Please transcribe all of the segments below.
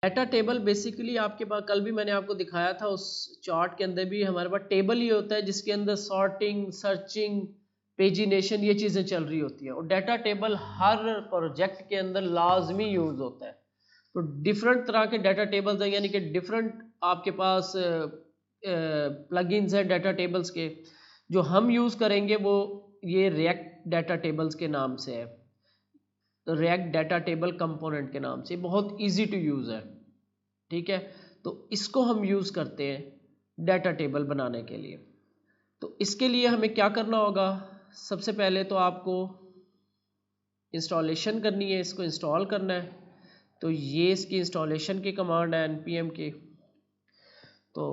Data table basically आपके पास, कल भी मैंने आपको दिखाया था उस चार्ट के अंदर भी, हमारे पास टेबल ही होता है जिसके अंदर सॉर्टिंग, सर्चिंग, पेजिनेशन ये चीज़ें चल रही होती हैं। और डाटा टेबल हर प्रोजेक्ट के अंदर लाजमी यूज़ होता है। तो डिफरेंट तरह के डाटा टेबल्स हैं, यानी कि डिफरेंट आपके पास प्लगइन्स हैं डाटा टेबल्स के। जो हम यूज़ करेंगे वो ये रिएक्ट डाटा टेबल्स के नाम से है, रिएक्ट डाटा टेबल कंपोनेंट के नाम से, बहुत इजी टू यूज़ है। ठीक है, तो इसको हम यूज़ करते हैं डाटा टेबल बनाने के लिए। तो इसके लिए हमें क्या करना होगा, सबसे पहले तो आपको इंस्टॉलेशन करनी है, इसको इंस्टॉल करना है। तो ये इसकी इंस्टॉलेशन की कमांड है npm की। तो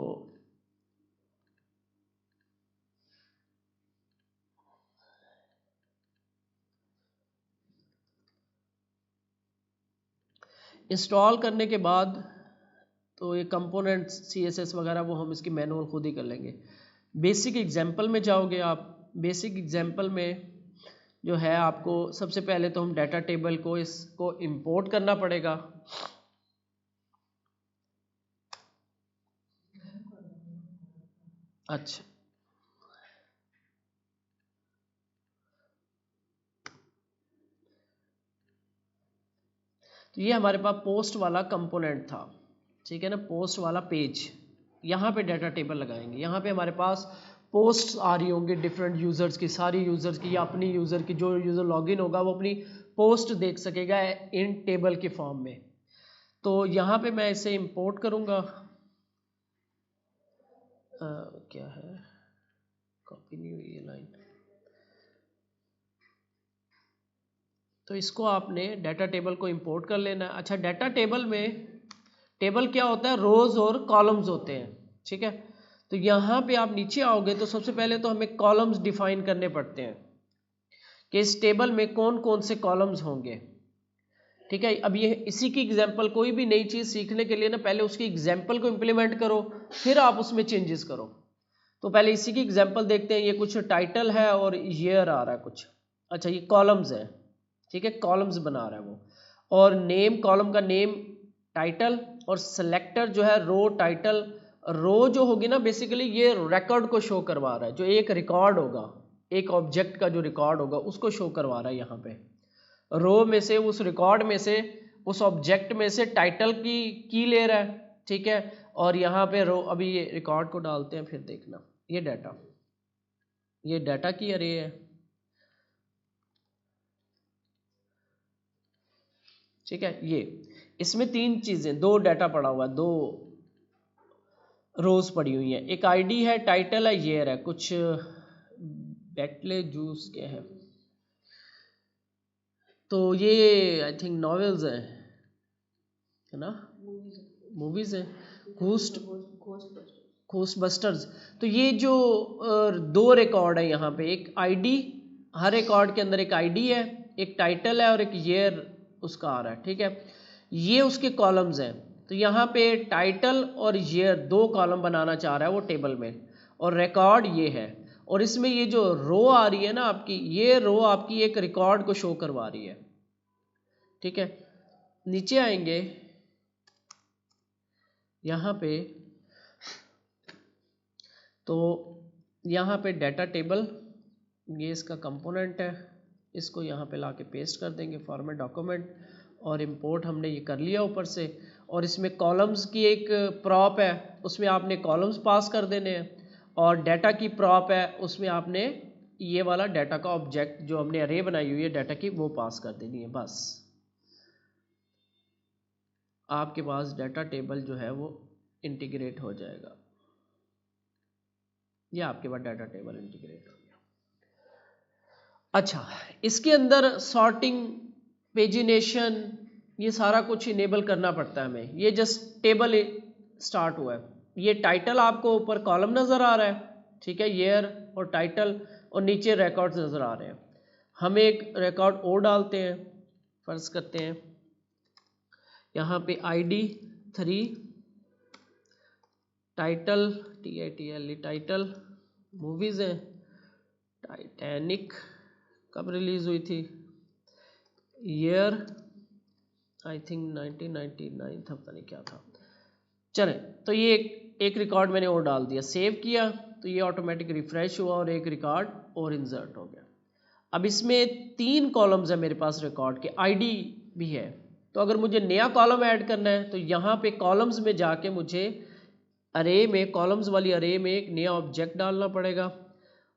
इंस्टॉल करने के बाद तो ये कंपोनेंट्स CSS वगैरह वो हम इसकी मैनुअल खुद ही कर लेंगे। बेसिक एग्जांपल में जाओगे आप, बेसिक एग्जांपल में जो है आपको सबसे पहले तो हम डाटा टेबल को इसको इंपोर्ट करना पड़ेगा। अच्छा, तो ये हमारे पास पोस्ट वाला कंपोनेंट था, ठीक है ना, पोस्ट वाला पेज। यहाँ पे डाटा टेबल लगाएंगे, यहाँ पे हमारे पास पोस्ट आ रही होंगी डिफरेंट यूज़र्स की, सारी यूज़र्स की या अपनी यूज़र की, जो यूज़र लॉगिन होगा वो अपनी पोस्ट देख सकेगा इन टेबल के फॉर्म में। तो यहाँ पे मैं इसे इंपोर्ट करूँगा। क्या है, कॉपी नहीं हुई ये लाइन। तो इसको आपने डाटा टेबल को इंपोर्ट कर लेना है। अच्छा, डाटा टेबल में टेबल क्या होता है, रोज और कॉलम्स होते हैं, ठीक है। तो यहाँ पे आप नीचे आओगे तो सबसे पहले तो हमें कॉलम्स डिफाइन करने पड़ते हैं कि इस टेबल में कौन कौन से कॉलम्स होंगे, ठीक है। अब ये इसी की एग्जांपल, कोई भी नई चीज़ सीखने के लिए ना पहले उसकी एग्जांपल को इम्प्लीमेंट करो, फिर आप उसमें चेंजेस करो। तो पहले इसी की एग्जांपल देखते हैं। ये कुछ टाइटल है और ईयर आ रहा है कुछ। अच्छा, ये कॉलम्स है, ठीक है, कॉलम्स बना रहा है वो। और नेम, कॉलम का नेम टाइटल, और सेलेक्टर जो है रो टाइटल। रो जो होगी ना बेसिकली ये रिकॉर्ड को शो करवा रहा है, जो एक रिकॉर्ड होगा, एक ऑब्जेक्ट का जो रिकॉर्ड होगा उसको शो करवा रहा है। यहाँ पे रो में से, उस रिकॉर्ड में से, उस ऑब्जेक्ट में से टाइटल की ले रहा है, ठीक है। और यहाँ पे रो, अभी ये रिकॉर्ड को डालते हैं फिर देखना। ये डाटा की अरे है, ठीक है। ये इसमें तीन चीजें, दो डाटा पड़ा हुआ है, दो रोज पड़ी हुई है, एक आईडी है, टाइटल है, ईयर है, कुछ बेटले जूस के है। तो ये आई थिंक नॉवेल्स है ना, मूवीज है, घोस्ट घोस्ट बस्टर्स। तो ये जो दो रिकॉर्ड है यहाँ पे, एक आईडी, हर रिकॉर्ड के अंदर एक आईडी है, एक टाइटल है और एक ईयर उसका आ रहा है, ठीक है। ये उसके कॉलम्स हैं। तो यहाँ पे टाइटल और ईयर दो कॉलम बनाना चाह रहा है वो टेबल में, और रिकॉर्ड ये है। और इसमें ये जो रो आ रही है ना आपकी, ये रो आपकी एक रिकॉर्ड को शो करवा रही है, ठीक है। नीचे आएंगे यहाँ पे, तो यहाँ पे डाटा टेबल, ये इसका कंपोनेंट है, इसको यहाँ पे लाके पेस्ट कर देंगे फॉर्मेट डॉक्यूमेंट। और इंपोर्ट हमने ये कर लिया ऊपर से। और इसमें कॉलम्स की एक प्रॉप है, उसमें आपने कॉलम्स पास कर देने हैं। और डाटा की प्रॉप है, उसमें आपने ये वाला डाटा का ऑब्जेक्ट जो हमने अरे बनाई हुई है डाटा की, वो पास कर देनी है। बस आपके पास डाटा टेबल जो है वो इंटीग्रेट हो जाएगा। ये आपके पास डाटा टेबल इंटीग्रेट हो गया। अच्छा, इसके अंदर सॉर्टिंग, पेजिनेशन, ये सारा कुछ इनेबल करना पड़ता है हमें। ये जस्ट टेबल स्टार्ट हुआ है। ये टाइटल आपको ऊपर कॉलम नज़र आ रहा है, ठीक है, ईयर और टाइटल, और नीचे रिकॉर्ड्स नज़र आ रहे हैं। हम एक रिकॉर्ड और डालते हैं, फर्ज करते हैं यहाँ पे ID 3, title TITLE title, movies है, टाइटैनिक कब रिलीज़ हुई थी, ईयर आई थिंक 1999 था, पता नहीं क्या था। चले, तो ये एक रिकॉर्ड मैंने और डाल दिया, सेव किया तो ये ऑटोमेटिक रिफ्रेश हुआ और एक रिकॉर्ड और इंसर्ट हो गया। अब इसमें 3 कॉलम्स है मेरे पास रिकॉर्ड के, आईडी भी है। तो अगर मुझे नया कॉलम ऐड करना है तो यहाँ पे कॉलम्स में जाके मुझे अरे में, कॉलम्स वाली अरे में एक नया ऑब्जेक्ट डालना पड़ेगा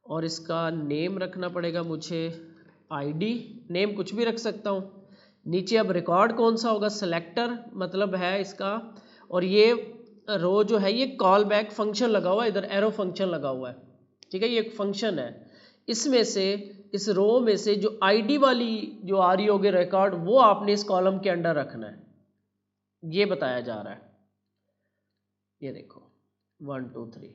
और इसका नेम रखना पड़ेगा मुझे आईडी, नेम कुछ भी रख सकता हूँ। नीचे अब रिकॉर्ड कौन सा होगा, सेलेक्टर मतलब है इसका, और ये रो जो है ये कॉल बैक फंक्शन लगा हुआ है, इधर एरो फंक्शन लगा हुआ है, ठीक है, ये एक फंक्शन है। इसमें से इस रो में से जो आईडी वाली जो आ रही होगी रिकॉर्ड, वो आपने इस कॉलम के अंडर रखना है, ये बताया जा रहा है। ये देखो 1 2 3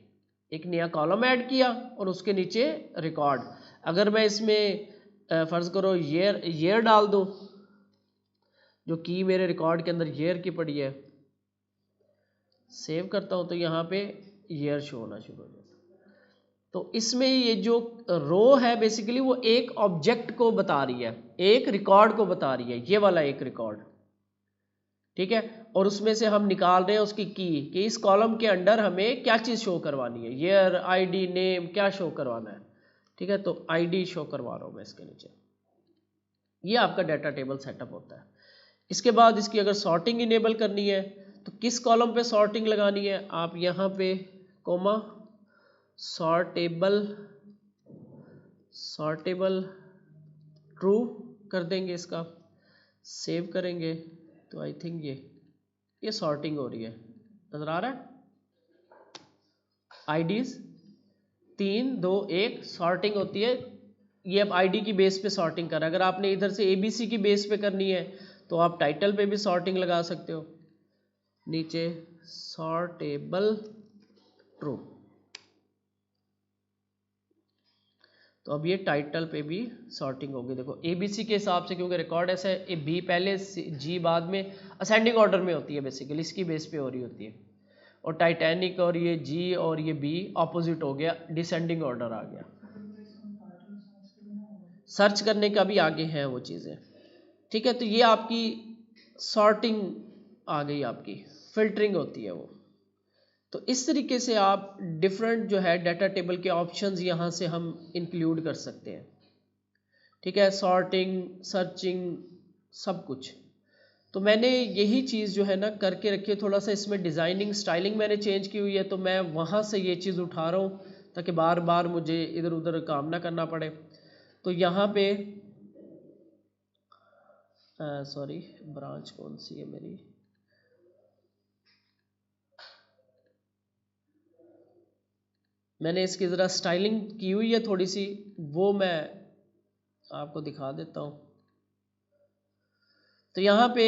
एक नया कॉलम ऐड किया और उसके नीचे रिकॉर्ड। अगर मैं इसमें फर्ज करो ईयर डाल दूं, जो की मेरे रिकॉर्ड के अंदर ईयर की पड़ी है, सेव करता हूं तो यहाँ पे ईयर शो होना शुरू हो जाता है। तो इसमें ये जो रो है बेसिकली वो एक ऑब्जेक्ट को बता रही है, एक रिकॉर्ड को बता रही है, ये वाला एक रिकॉर्ड, ठीक है। और उसमें से हम निकाल रहे हैं उसकी की कि इस कॉलम के अंडर हमें क्या चीज़ शो करवानी है, ईयर, आईडी, नेम, क्या शो करवाना है, ठीक है। तो आईडी शो करवा रहा हूँ मैं इसके नीचे। ये आपका डाटा टेबल सेटअप होता है। इसके बाद इसकी अगर सॉर्टिंग इनेबल करनी है तो किस कॉलम पे सॉर्टिंग लगानी है, आप यहाँ पे कोमा सॉर्टेबल ट्रू कर देंगे, इसका सेव करेंगे तो आई थिंक ये सॉर्टिंग हो रही है, नजर आ रहा है। आईडीज 3 2 1 सॉर्टिंग होती है, ये अब आईडी की बेस पे सॉर्टिंग कर रहा है। अगर आपने इधर से एबीसी की बेस पे करनी है तो आप टाइटल पे भी सॉर्टिंग लगा सकते हो, नीचे सॉर्टेबल ट्रू। तो अब ये टाइटल पे भी सॉर्टिंग होगी, देखो एबीसी के हिसाब से, क्योंकि रिकॉर्ड ऐसा है, बी पहले जी बाद में, असेंडिंग ऑर्डर में होती है बेसिकली, इसकी बेस पे हो रही होती है। और टाइटैनिक और ये जी और ये बी ऑपोजिट हो गया, डिसेंडिंग ऑर्डर आ गया। सर्च करने का भी आगे है वो चीज़ें, ठीक है। तो ये आपकी सॉर्टिंग आ गई, आपकी फिल्टरिंग होती है वो। तो इस तरीके से आप डिफरेंट जो है डाटा टेबल के ऑप्शंस यहाँ से हम इंक्लूड कर सकते हैं, ठीक है, सॉर्टिंग, सर्चिंग, सब कुछ। तो मैंने यही चीज़ जो है ना करके रखी है, थोड़ा सा इसमें डिज़ाइनिंग स्टाइलिंग मैंने चेंज की हुई है, तो मैं वहाँ से ये चीज़ उठा रहा हूँ ताकि बार बार मुझे इधर उधर काम ना करना पड़े। तो यहाँ पे सॉरी, ब्रांच कौन सी है मेरी, मैंने इसकी ज़रा स्टाइलिंग की हुई है थोड़ी सी, वो मैं आपको दिखा देता हूँ। तो यहाँ पे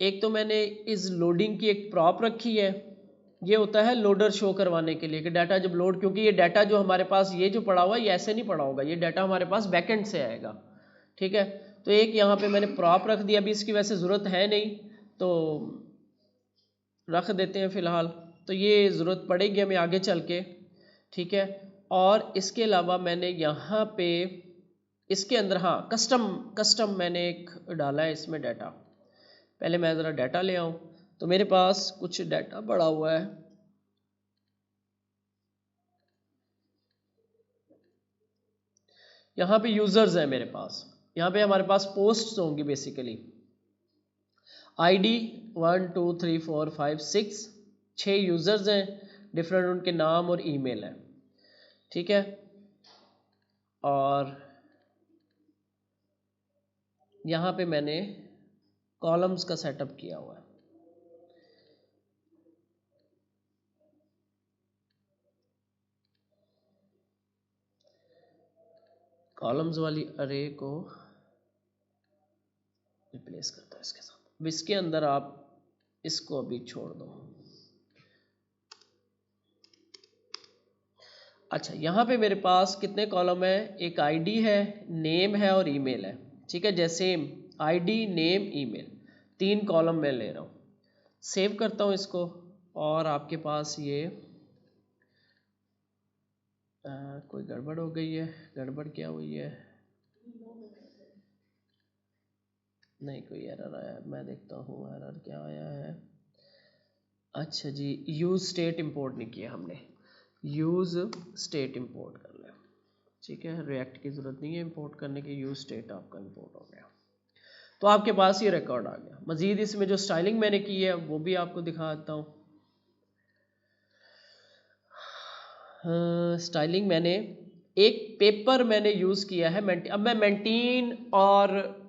एक तो मैंने इस लोडिंग की एक प्रॉप रखी है, ये होता है लोडर शो करवाने के लिए कि डाटा जब लोड, क्योंकि ये डाटा जो हमारे पास ये जो पड़ा हुआ है ये ऐसे नहीं पड़ा होगा, ये डाटा हमारे पास बैकएंड से आएगा, ठीक है। तो एक यहाँ पे मैंने प्रॉप रख दिया, अभी इसकी वैसे ज़रूरत है नहीं तो रख देते हैं फ़िलहाल, तो ये ज़रूरत पड़ेगी हमें आगे चल के, ठीक है। और इसके अलावा मैंने यहाँ पे इसके अंदर हाँ कस्टम मैंने एक डाला है इसमें डाटा। पहले मैं ज़रा डाटा ले आऊँ, तो मेरे पास कुछ डाटा पड़ा हुआ है, यहाँ पे यूज़र्स हैं मेरे पास, यहाँ पे हमारे पास पोस्ट्स होंगी बेसिकली, आईडी 1 2 3 4 5 6 यूज़र्स हैं, डिफरेंट उनके नाम और ईमेल है, ठीक है। और यहाँ पे मैंने कॉलम्स का सेटअप किया हुआ है। कॉलम्स वाली अरे को रिप्लेस करता है इसके साथ, अब इसके अंदर आप इसको अभी छोड़ दो। अच्छा, यहाँ पे मेरे पास कितने कॉलम है, एक आईडी है, नेम है और ईमेल है, ठीक है। जैसे आईडी, नेम, ईमेल, 3 कॉलम मैं ले रहा हूँ, सेव करता हूँ इसको। और आपके पास ये कोई गड़बड़ हो गई है, गड़बड़ क्या हुई है, नहीं कोई एरर आया, मैं देखता हूँ एरर क्या आया है। अच्छा जी, यूज स्टेट इंपोर्ट नहीं किया हमने, यूज स्टेट इंपोर्ट कर लिया। ठीक है, रिएक्ट की ज़रूरत नहीं है इंपोर्ट करने की, यूज स्टेट आपका इंपोर्ट हो गया। तो आपके पास ये रिकॉर्ड आ गया। मज़ीद इसमें जो स्टाइलिंग मैंने की है वो भी आपको दिखा देता हूँ। स्टाइलिंग मैंने एक पेपर मैंने यूज़ किया है, अब मैं मेंटीन और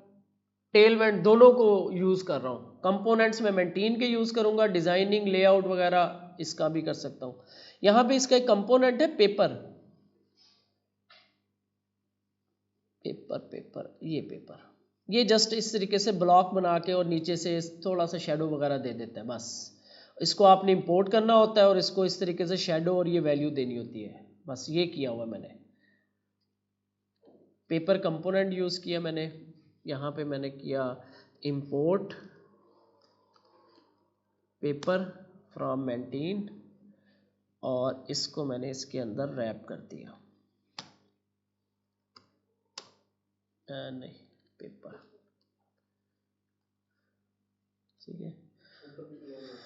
टेलवेंट दोनों को यूज़ कर रहा हूँ। कंपोनेंट्स में मेंटीन के यूज़ करूँगा, डिज़ाइनिंग लेआउट वगैरह इसका भी कर सकता हूँ। यहाँ पे इसका एक कंपोनेंट है पेपर, ये पेपर, ये जस्ट इस तरीके से ब्लॉक बना के और नीचे से थोड़ा सा शेडो वगैरह दे देता है बस। इसको आपने इंपोर्ट करना होता है और इसको इस तरीके से शेडो और ये वैल्यू देनी होती है, बस ये किया हुआ मैंने। पेपर कंपोनेंट यूज़ किया मैंने, यहाँ पे मैंने किया इंपोर्ट पेपर फ्रॉम मेंटीन और इसको मैंने इसके अंदर रैप कर दिया। नहीं पेपर, ठीक है,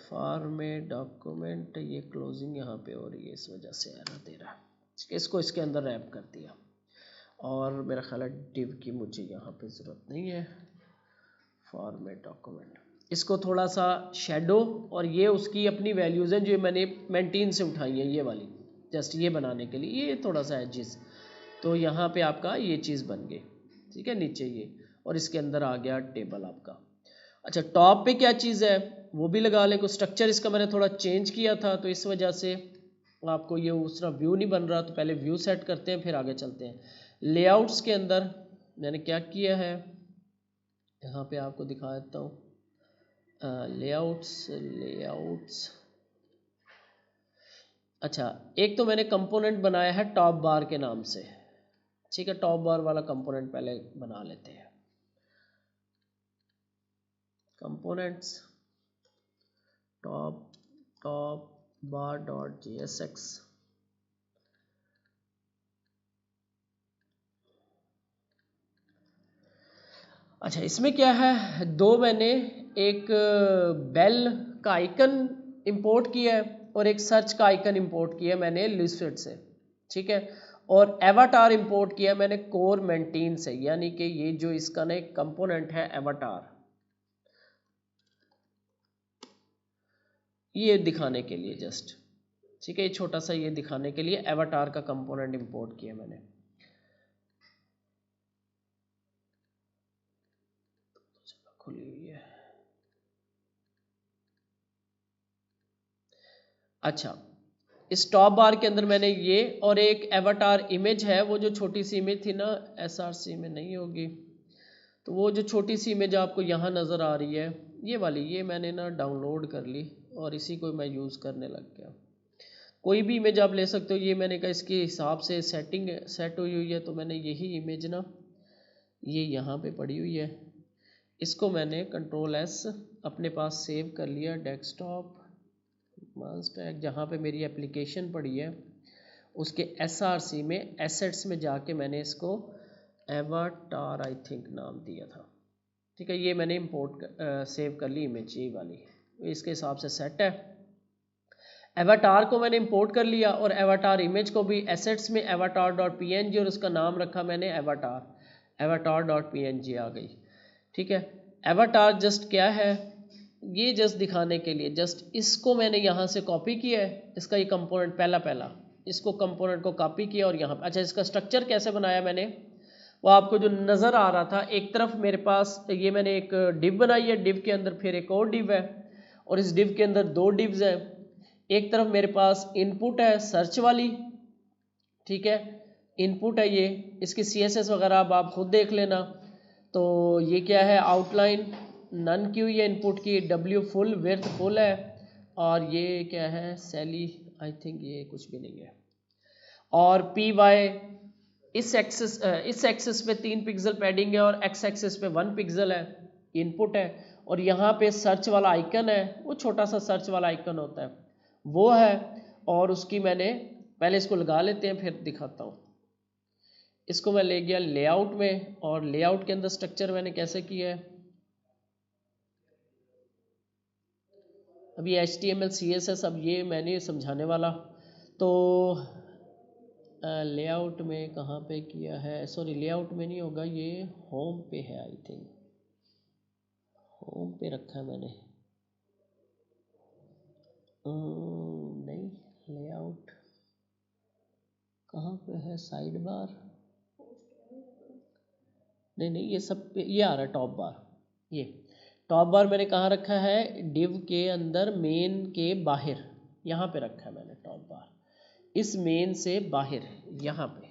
फॉर्मेट डॉक्यूमेंट, ये क्लोजिंग यहाँ पे हो रही है इस वजह से एरर दे रहा है। इसको इसके अंदर रैप कर दिया और मेरा ख्याल है डिव की मुझे यहाँ पे ज़रूरत नहीं है। फॉर्मेट डॉक्यूमेंट, इसको थोड़ा सा शेडो और ये उसकी अपनी वैल्यूज़ हैं जो मैंने मेंटीन से उठाई हैं, ये वाली जस्ट ये बनाने के लिए ये थोड़ा सा एजिस, तो यहाँ पे आपका ये चीज़ बन गई। ठीक है, नीचे ये और इसके अंदर आ गया टेबल आपका। अच्छा, टॉप पे क्या चीज़ है वो भी लगा लें। कुछ स्ट्रक्चर इसका मैंने थोड़ा चेंज किया था तो इस वजह से आपको ये उस तरह व्यू नहीं बन रहा, तो पहले व्यू सेट करते हैं फिर आगे चलते हैं। लेआउट्स के अंदर मैंने क्या किया है, यहाँ पे आपको दिखा देता हूँ। लेआउट्स, अच्छा एक तो मैंने कंपोनेंट बनाया है टॉप बार के नाम से। ठीक है, टॉप बार वाला कंपोनेंट पहले बना लेते हैं। कंपोनेंट्स टॉप बार डॉट JSX, अच्छा इसमें क्या है, दो मैंने एक बेल का आइकन इंपोर्ट किया है और एक सर्च का आइकन इंपोर्ट किया है मैंने इलस्ट्रेट से। ठीक है, और एवाटार इंपोर्ट किया मैंने कोर मेंटीन से, यानी कि ये जो इसका ना एक कंपोनेंट है एवाटार, ये दिखाने के लिए जस्ट, ठीक है, ये छोटा सा ये दिखाने के लिए एवाटार का कंपोनेंट इंपोर्ट किया मैंने। खुली हुई है। अच्छा, इस टॉप बार के अंदर मैंने ये और एक एवाटार इमेज है, वो जो छोटी सी इमेज थी ना, SRC में नहीं होगी, तो वो जो छोटी सी इमेज आपको यहाँ नज़र आ रही है ये वाली, ये मैंने ना डाउनलोड कर ली और इसी को मैं यूज़ करने लग गया। कोई भी इमेज आप ले सकते हो, ये मैंने कहा इसके हिसाब से सेटिंग सेट हुई है, तो मैंने यही इमेज ना ये यहाँ पे पड़ी हुई है, इसको मैंने Ctrl+S अपने पास सेव कर लिया डेस्कटॉप मास्टर, जहाँ पे मेरी एप्लीकेशन पड़ी है उसके SRC में एसेट्स में जाके मैंने इसको एवाटार आई थिंक नाम दिया था। ठीक है, ये मैंने इंपोर्ट सेव कर ली इमेज, ये वाली इसके हिसाब से सेट है। एवाटार को मैंने इंपोर्ट कर लिया और एवाटार इमेज को भी एसेट्स में avatar.png और उसका नाम रखा मैंने avatar.png आ गई। ठीक है, एवाटार जस्ट क्या है, ये जस्ट दिखाने के लिए, जस्ट इसको मैंने यहाँ से कॉपी किया है, इसका ये कंपोनेंट पहला इसको कंपोनेंट को कॉपी किया और यहाँ, अच्छा इसका स्ट्रक्चर कैसे बनाया मैंने वो आपको जो नज़र आ रहा था, एक तरफ मेरे पास ये मैंने एक डिव बनाई है, डिव के अंदर फिर एक और डिव है और इस डिव के अंदर दो डिव्स हैं। एक तरफ मेरे पास इनपुट है सर्च वाली, ठीक है, इनपुट है ये, इसकी CSS वगैरह अब आप खुद देख लेना। तो ये क्या है, आउटलाइन नन की हुई है इनपुट की, W फुल विड्थ फुल है और ये क्या है सैली, आई थिंक ये कुछ भी नहीं है, और PY इस एक्सिस पे 3 पिक्सल पैडिंग है और X एक्सिस पे 1 पिक्सल है, इनपुट है। और यहाँ पे सर्च वाला आइकन है, वो छोटा सा सर्च वाला आइकन होता है वो है, और उसकी मैंने पहले इसको लगा लेते हैं फिर दिखाता हूँ। इसको मैं ले गया लेआउट में और लेआउट के अंदर स्ट्रक्चर मैंने कैसे किया है, अभी HTML CSS अब ये मैंने समझाने वाला। तो लेआउट में कहाँ पे किया है, सॉरी लेआउट में नहीं होगा, ये होम पे है, आई थिंक होम पे रखा है मैंने। नहीं, लेआउट कहाँ पे है, साइड बार, नहीं ये सब पे ये आ रहा है टॉप बार। ये टॉप बार मैंने कहाँ रखा है, डिव के अंदर मेन के बाहर, यहाँ पे रखा है मैंने टॉप बार, इस मेन से बाहर यहाँ पे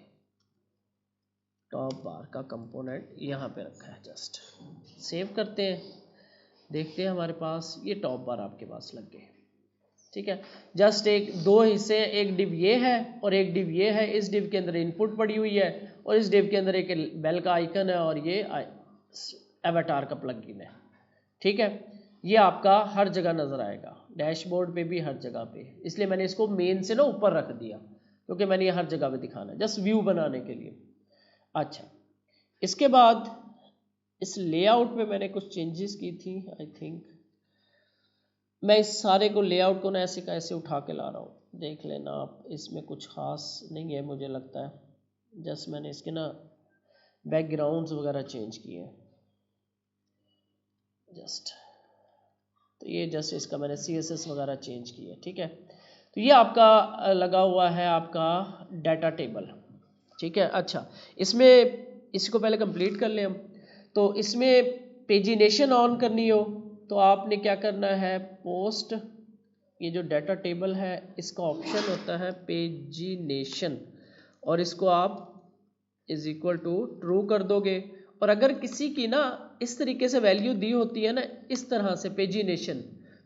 टॉप बार का कंपोनेंट यहाँ पे रखा है। जस्ट सेव करते हैं, देखते हैं हमारे पास ये टॉप बार आपके पास लग गए। ठीक है, जस्ट एक दो हिस्से, एक डिव ये है और एक डिव ये है। इस डिव के अंदर इनपुट पड़ी हुई है और इस डिव के अंदर एक बेल का आइकन है और ये एवाटार का प्लगइन है। ठीक है, ये आपका हर जगह नजर आएगा, डैशबोर्ड पे भी हर जगह पे, इसलिए मैंने इसको मेन से ना ऊपर रख दिया क्योंकि मैंने ये हर जगह पे दिखाना है, जस्ट व्यू बनाने के लिए। अच्छा, इसके बाद इस लेआउट में मैंने कुछ चेंजेस की थी, आई थिंक मैं इस सारे को लेआउट को ना ऐसे का ऐसे उठा के ला रहा हूँ, देख लेना आप, इसमें कुछ खास नहीं है मुझे लगता है, जस्ट मैंने इसके ना बैकग्राउंड्स वगैरह चेंज किए हैं जस्ट, तो ये जस्ट इसका मैंने CSS वगैरह चेंज किया। ठीक है, तो ये आपका लगा हुआ है आपका डाटा टेबल। ठीक है, अच्छा इसमें इसको पहले कंप्लीट कर लें हम। तो इसमें पेजिनेशन ऑन करनी हो तो आपने क्या करना है, पोस्ट, ये जो डाटा टेबल है इसका ऑप्शन होता है पेजिनेशन, और इसको आप इज इक्वल टू ट्रू कर दोगे। और अगर किसी की ना इस तरीके से वैल्यू दी होती है ना, इस तरह से पेजिनेशन,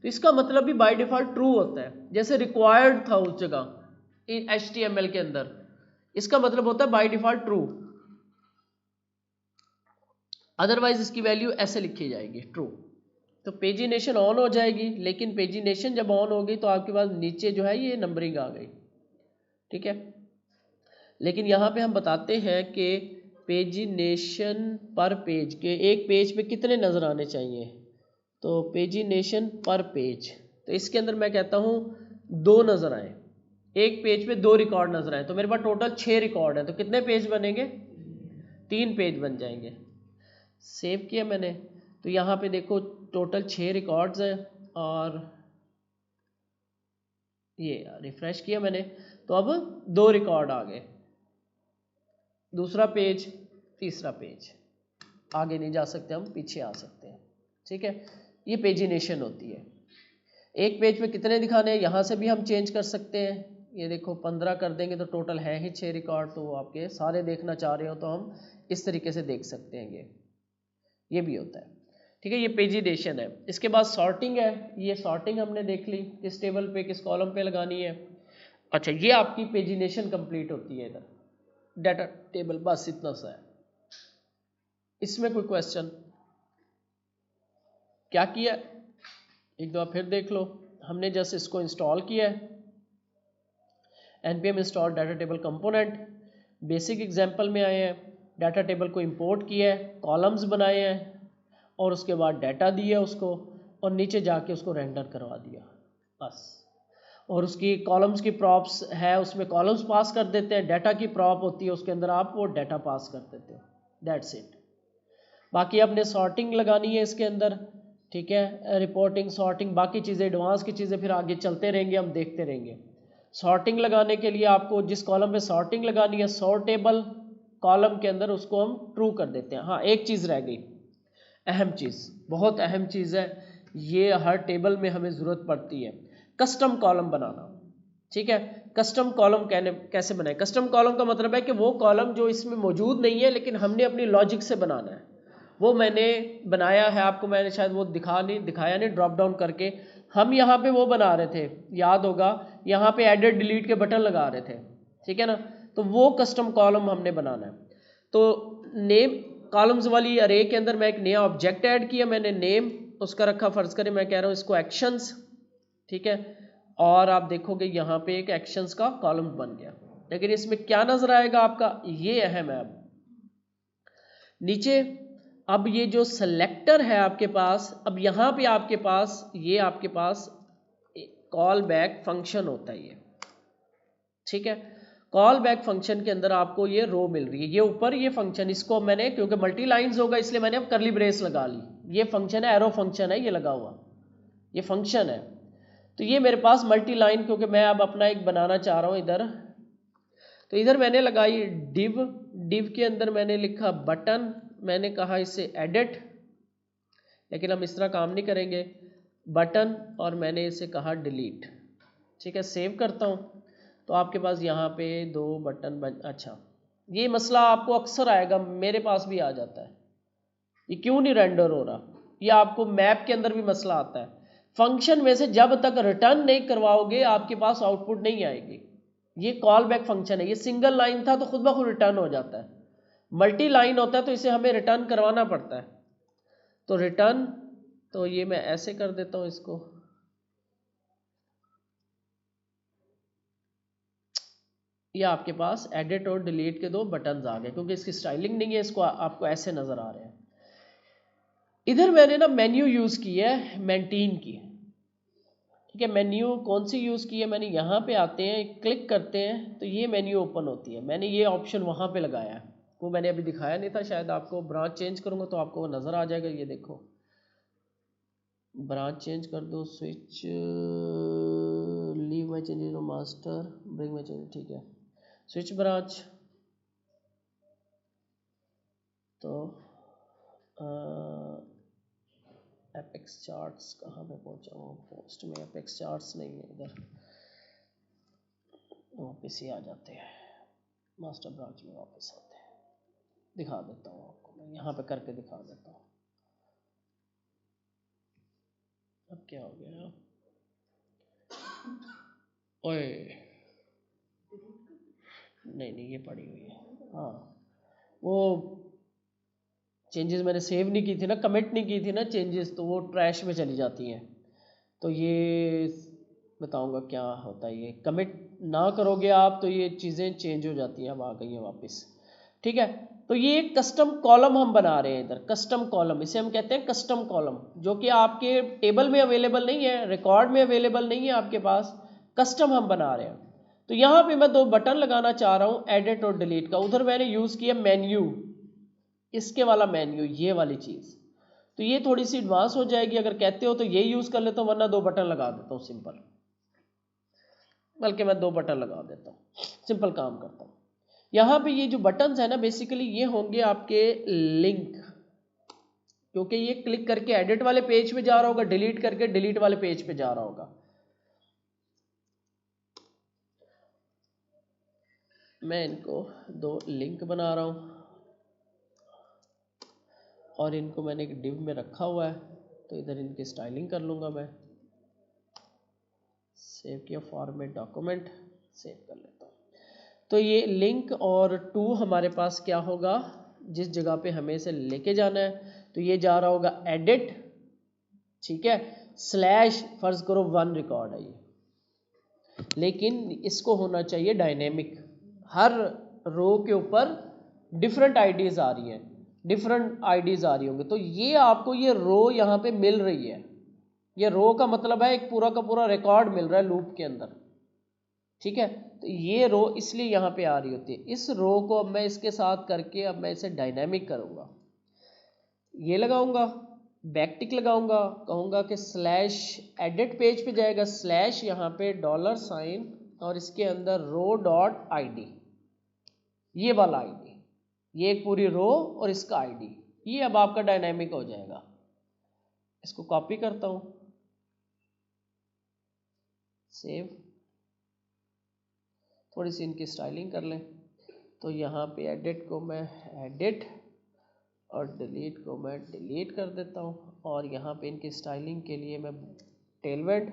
तो इसका मतलब भी बाय डिफॉल्ट ट्रू होता है, जैसे रिक्वायर्ड था उस जगह HTML के अंदर, इसका मतलब होता है बाय डिफॉल्ट ट्रू, अदरवाइज इसकी वैल्यू ऐसे लिखी जाएगी ट्रू। तो पेजिनेशन ऑन हो जाएगी, लेकिन पेजिनेशन जब ऑन होगी तो आपके पास नीचे जो है ये नंबरिंग आ गई। ठीक है, लेकिन यहाँ पे हम बताते हैं कि पेजिनेशन पर पेज के, एक पेज पे कितने नज़र आने चाहिए, तो पेजिनेशन पर पेज, तो इसके अंदर मैं कहता हूँ 2 नज़र आए, एक पेज पे 2 रिकॉर्ड नज़र आए, तो मेरे पास टोटल 6 रिकॉर्ड है, तो कितने पेज बनेंगे, 3 पेज बन जाएंगे। सेव किया मैंने, तो यहाँ पे देखो टोटल 6 रिकॉर्ड्स हैं, और ये रिफ्रेश किया मैंने तो अब 2 रिकॉर्ड आ गए, दूसरा पेज, तीसरा पेज, आगे नहीं जा सकते हम, पीछे आ सकते हैं। ठीक है, ये पेजिनेशन होती है। एक पेज पे कितने दिखाने हैं, यहाँ से भी हम चेंज कर सकते हैं, ये देखो 15 कर देंगे तो टोटल है ही 6 रिकॉर्ड, तो वो आपके सारे देखना चाह रहे हो तो हम इस तरीके से देख सकते हैं, ये भी होता है। ठीक है, ये पेजिनेशन है। इसके बाद सॉर्टिंग है, ये सॉर्टिंग हमने देख ली, किस टेबल पे किस कॉलम पे लगानी है। अच्छा, ये आपकी पेजिनेशन कंप्लीट होती है इधर डाटा टेबल, बस इतना सा है। इसमें कोई क्वेश्चन, क्या किया, एक दो फिर देख लो, हमने जस्ट इसको इंस्टॉल किया है, npm install data table component, basic example में आए हैं, डाटा टेबल को इंपोर्ट किया है, कॉलम्स बनाए हैं और उसके बाद डाटा दिया उसको, और नीचे जाके उसको रेंडर करवा दिया बस। और उसकी कॉलम्स की प्रॉप्स है, उसमें कॉलम्स पास कर देते हैं, डाटा की प्रॉप होती है उसके अंदर, आप वो डाटा पास कर देते हो, दैट्स इट। बाकी आपने सॉर्टिंग लगानी है इसके अंदर, ठीक है, रिपोर्टिंग, सॉर्टिंग, बाकी चीज़ें एडवांस की चीज़ें फिर आगे चलते रहेंगे, हम देखते रहेंगे। सॉर्टिंग लगाने के लिए आपको जिस कॉलम पे सॉर्टिंग लगानी है, सॉर्टेबल कॉलम के अंदर उसको हम ट्रू कर देते हैं। हाँ, एक चीज़ रह गई, अहम चीज़, बहुत अहम चीज़ है, ये हर टेबल में हमें ज़रूरत पड़ती है, कस्टम कॉलम बनाना। ठीक है, कस्टम कॉलम कैसे बनाए, कस्टम कॉलम का मतलब है कि वो कॉलम जो इसमें मौजूद नहीं है लेकिन हमने अपनी लॉजिक से बनाना है, वो मैंने बनाया है, आपको मैंने शायद वो दिखाया नहीं ड्रॉप डाउन करके, हम यहाँ पे वो बना रहे थे, याद होगा, यहाँ पे एडिट डिलीट के बटन लगा रहे थे, ठीक है ना, तो वो कस्टम कॉलम हमने बनाना है। तो नेम कॉलम्स वाली अरे के अंदर मैं एक नया ऑब्जेक्ट ऐड किया, मैंने नेम उसका रखा, फर्ज करें मैं कह रहा हूँ इसको एक्शंस, ठीक है, और आप देखोगे यहाँ पे एक एक्शंस का कॉलम बन गया, लेकिन इसमें क्या नजर आएगा आपका, ये अहम है। अब नीचे, अब ये जो सेलेक्टर है आपके पास, अब यहाँ पे आपके पास ये आपके पास कॉल बैक फंक्शन होता है ये, ठीक है। कॉल बैक फंक्शन के अंदर आपको ये रो मिल रही है, ये ऊपर ये फंक्शन, इसको मैंने क्योंकि मल्टी लाइंस होगा इसलिए मैंने अब करली ब्रेस लगा ली। ये फंक्शन है, एरो फंक्शन है ये लगा हुआ, ये फंक्शन है। तो ये मेरे पास मल्टी लाइन, क्योंकि मैं अब अपना एक बनाना चाह रहा हूँ इधर, तो इधर मैंने लगाई डिव, डिव के अंदर मैंने लिखा बटन, मैंने कहा इसे एडिट, लेकिन हम इस तरह काम नहीं करेंगे, बटन, और मैंने इसे कहा डिलीट, ठीक है। सेव करता हूँ तो आपके पास यहाँ पे 2 बटन बन, अच्छा ये मसला आपको अक्सर आएगा, मेरे पास भी आ जाता है, ये क्यों नहीं रेंडर हो रहा, ये आपको मैप के अंदर भी मसला आता है। फंक्शन में से जब तक रिटर्न नहीं करवाओगे आपके पास आउटपुट नहीं आएगी। ये कॉल बैक फंक्शन है, ये सिंगल लाइन था तो खुद ब खुद रिटर्न हो जाता है, मल्टी लाइन होता है तो इसे हमें रिटर्न करवाना पड़ता है। तो रिटर्न, तो ये मैं ऐसे कर देता हूँ इसको, ये आपके पास एडिट और डिलीट के 2 बटन्स आ गए, क्योंकि इसकी स्टाइलिंग नहीं है, इसको आपको ऐसे नजर आ रहे हैं। इधर मैंने ना मेन्यू यूज की है मेंटेन की, ठीक है। मेन्यू कौन सी यूज की है, मैंने यहाँ पे आते हैं, क्लिक करते हैं तो ये मेन्यू ओपन होती है, मैंने ये ऑप्शन वहाँ पे लगाया है, वो मैंने अभी दिखाया नहीं था, शायद आपको ब्रांच चेंज करूँगा तो आपको वो नजर आ जाएगा। ये देखो ब्रांच चेंज कर दो, switch leave my changes master bring my change, ठीक है। स्विच ब्रांच, तो एपेक्स चार्ट्स कहाँ पे पहुँचा हूँ, पोस्ट में एपेक्स चार्ट्स नहीं है, इधर वापस ही आ जाते हैं, मास्टर ब्रांच में वापस आते हैं, दिखा देता हूँ आपको, मैं यहाँ पे करके दिखा देता हूँ। अब क्या हो गया, ओए नहीं ये पड़ी हुई है, हाँ वो चेंजेस मैंने सेव नहीं की थी ना, कमिट नहीं की थी ना चेंजेस, तो वो ट्रैश में चली जाती हैं। तो ये बताऊंगा क्या होता है, ये कमिट ना करोगे आप तो ये चीज़ें चेंज हो जाती हैं, अब आ गई हैं वापस, ठीक है। तो ये एक कस्टम कॉलम हम बना रहे हैं इधर, कस्टम कॉलम, इसे हम कहते हैं कस्टम कॉलम, जो कि आपके टेबल में अवेलेबल नहीं है, रिकॉर्ड में अवेलेबल नहीं है आपके पास, कस्टम हम बना रहे हैं। तो यहाँ पे मैं 2 बटन लगाना चाह रहा हूँ, एडिट और डिलीट का। उधर मैंने यूज़ किया मेन्यू, इसके वाला मेन्यू, ये वाली चीज़, तो ये थोड़ी सी एडवांस हो जाएगी, अगर कहते हो तो ये यूज़ कर लेता हूँ, वरना 2 बटन लगा देता हूँ सिंपल, बल्कि मैं 2 बटन लगा देता हूँ, सिंपल काम करता हूँ। यहाँ पे ये जो बटन्स है ना, बेसिकली ये होंगे आपके लिंक, क्योंकि ये क्लिक करके एडिट वाले पेज पे जा रहा होगा, डिलीट करके डिलीट वाले पेज पे जा रहा होगा। मैं इनको 2 लिंक बना रहा हूँ और इनको मैंने एक डिव में रखा हुआ है, तो इधर इनकी स्टाइलिंग कर लूँगा मैं। सेव किया, फॉर्मेट डॉक्यूमेंट, सेव कर लेता हूँ। तो ये लिंक और 2 हमारे पास क्या होगा, जिस जगह पे हमें इसे लेके जाना है, तो ये जा रहा होगा एडिट, ठीक है, स्लैश, फर्ज करो 1 रिकॉर्ड है ये, लेकिन इसको होना चाहिए डायनेमिक, हर रो के ऊपर डिफरेंट आईडीज आ रही हैं, डिफरेंट आईडीज आ रही होंगी, तो ये आपको ये रो यहाँ पे मिल रही है, ये रो का मतलब है एक पूरा का पूरा रिकॉर्ड मिल रहा है लूप के अंदर, ठीक है। तो ये रो इसलिए यहाँ पे आ रही होती है, इस रो को अब मैं इसके साथ करके अब मैं इसे डायनेमिक करूँगा, ये लगाऊंगा, बैक टिक लगाऊंगा, कहूँगा कि स्लैश एडिट पेज पे जाएगा, स्लैश यहाँ पे $, और इसके अंदर रो डॉट आईडी, ये वाला आईडी, ये एक पूरी रो और इसका आईडी, ये अब आपका डायनामिक हो जाएगा। इसको कॉपी करता हूँ, सेव, थोड़ी सी इनकी स्टाइलिंग कर लें, तो यहाँ पे एडिट को मैं एडिट और डिलीट को मैं डिलीट कर देता हूँ, और यहाँ पे इनकी स्टाइलिंग के लिए मैं टेलवेट,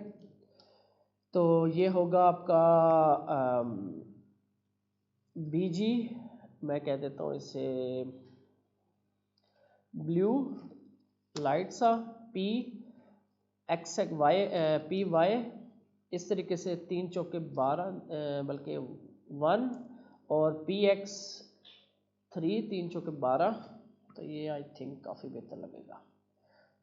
तो ये होगा आपका बीजी, मैं कह देता हूँ इसे ब्लू लाइट सा, P X Y P Y, इस तरीके से 3 चौके 12 बल्कि 1, और पी एक्स 3 3 चौके 12, तो ये आई थिंक काफ़ी बेहतर लगेगा।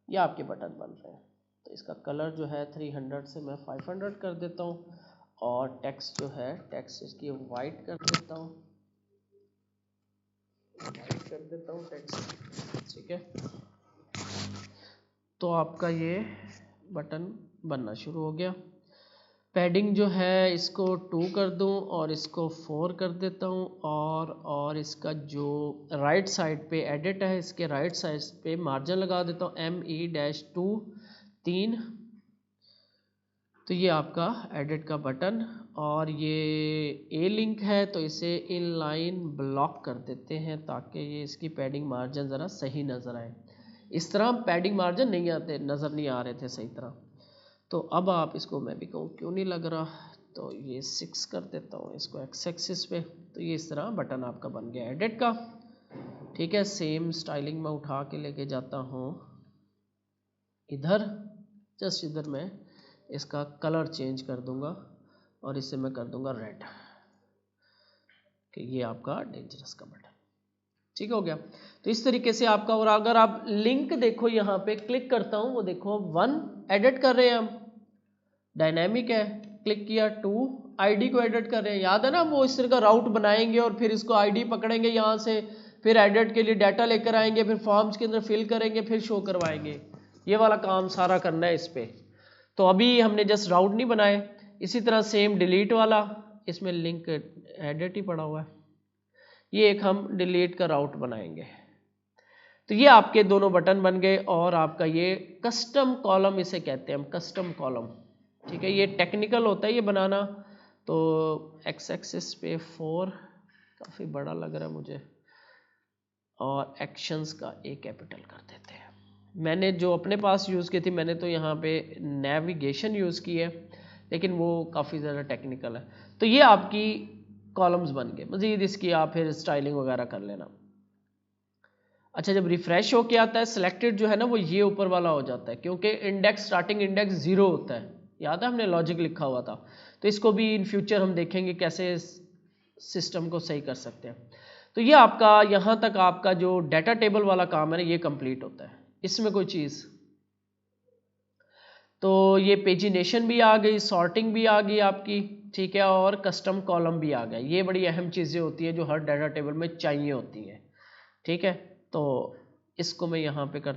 ये आपके बटन बन रहे हैं। तो इसका कलर जो है 300 से मैं 500 कर देता हूँ और टेक्स्ट जो है टेक्स्ट इसकी वाइट कर देता हूँ, टेक्स्ट। ठीक है, तो आपका ये बटन बनना शुरू हो गया। पैडिंग जो है इसको 2 कर दूं और इसको 4 कर देता हूं और इसका जो राइट साइड पे एडिट है इसके राइट साइड पे मार्जिन लगा देता हूं ME-2 3। तो ये आपका एडिट का बटन और ये ए लिंक है तो इसे इनलाइन ब्लॉक कर देते हैं ताकि ये इसकी पैडिंग मार्जिन ज़रा सही नज़र आए। इस तरह पैडिंग मार्जिन नहीं आते, नज़र नहीं आ रहे थे सही तरह। तो अब आप इसको, मैं भी कहूँ क्यों नहीं लग रहा, तो ये 6 कर देता हूँ इसको एक्स एक्सिस पे। तो ये इस तरह बटन आपका बन गया एडिट का। ठीक है, सेम स्टाइलिंग में उठा के लेके जाता हूँ इधर, जस्ट इधर मैं इसका कलर चेंज कर दूंगा और इसे मैं कर दूंगा रेड कि ये आपका डेंजरस का बटन। ठीक हो गया। तो इस तरीके से आपका, और अगर आप लिंक देखो यहाँ पे क्लिक करता हूँ, वो देखो 1 एडिट कर रहे हैं हम, डायनेमिक है, क्लिक किया 2 आईडी को एडिट कर रहे हैं। याद है ना, वो इस तरह का राउट बनाएंगे और फिर इसको आईडी पकड़ेंगे यहाँ से, फिर एडिट के लिए डाटा लेकर आएंगे, फिर फॉर्म्स के अंदर फिल करेंगे, फिर शो करवाएंगे। ये वाला काम सारा करना है इस पे। तो अभी हमने जस्ट राउट नहीं बनाए। इसी तरह सेम डिलीट वाला, इसमें लिंक एडिट ही पड़ा हुआ है, ये एक हम डिलीट का राउट बनाएंगे। तो ये आपके दोनों बटन बन गए और आपका ये कस्टम कॉलम इसे कहते हैं हम, कस्टम कॉलम। ठीक है, ये टेक्निकल होता है ये बनाना। तो एक्स एक्सिस पे 4 काफ़ी बड़ा लग रहा है मुझे और एक्शंस का ए कैपिटल कर देते हैं। मैंने जो अपने पास यूज़ की थी, मैंने तो यहाँ पे नेविगेशन यूज़ की है, लेकिन वो काफ़ी ज़्यादा टेक्निकल है। तो ये आपकी कॉलम्स बन गए। मज़ीद इसकी आप फिर स्टाइलिंग वगैरह कर लेना। अच्छा, जब रिफ्रेश होके आता है सिलेक्टेड जो है ना, वो ये ऊपर वाला हो जाता है क्योंकि इंडेक्स, स्टार्टिंग इंडेक्स 0 होता है। याद है, हमने लॉजिक लिखा हुआ था। तो इसको भी इन फ्यूचर हम देखेंगे कैसे सिस्टम को सही कर सकते हैं। तो ये आपका यहाँ तक आपका जो डाटा टेबल वाला काम है ना, ये कंप्लीट होता है। इसमें कोई चीज़, तो ये पेजिनेशन भी आ गई, सॉर्टिंग भी आ गई आपकी। ठीक है, और कस्टम कॉलम भी आ गया। ये बड़ी अहम चीज़ें होती हैं जो हर डाटा टेबल में चाहिए होती हैं। ठीक है, तो इसको मैं यहाँ पे कर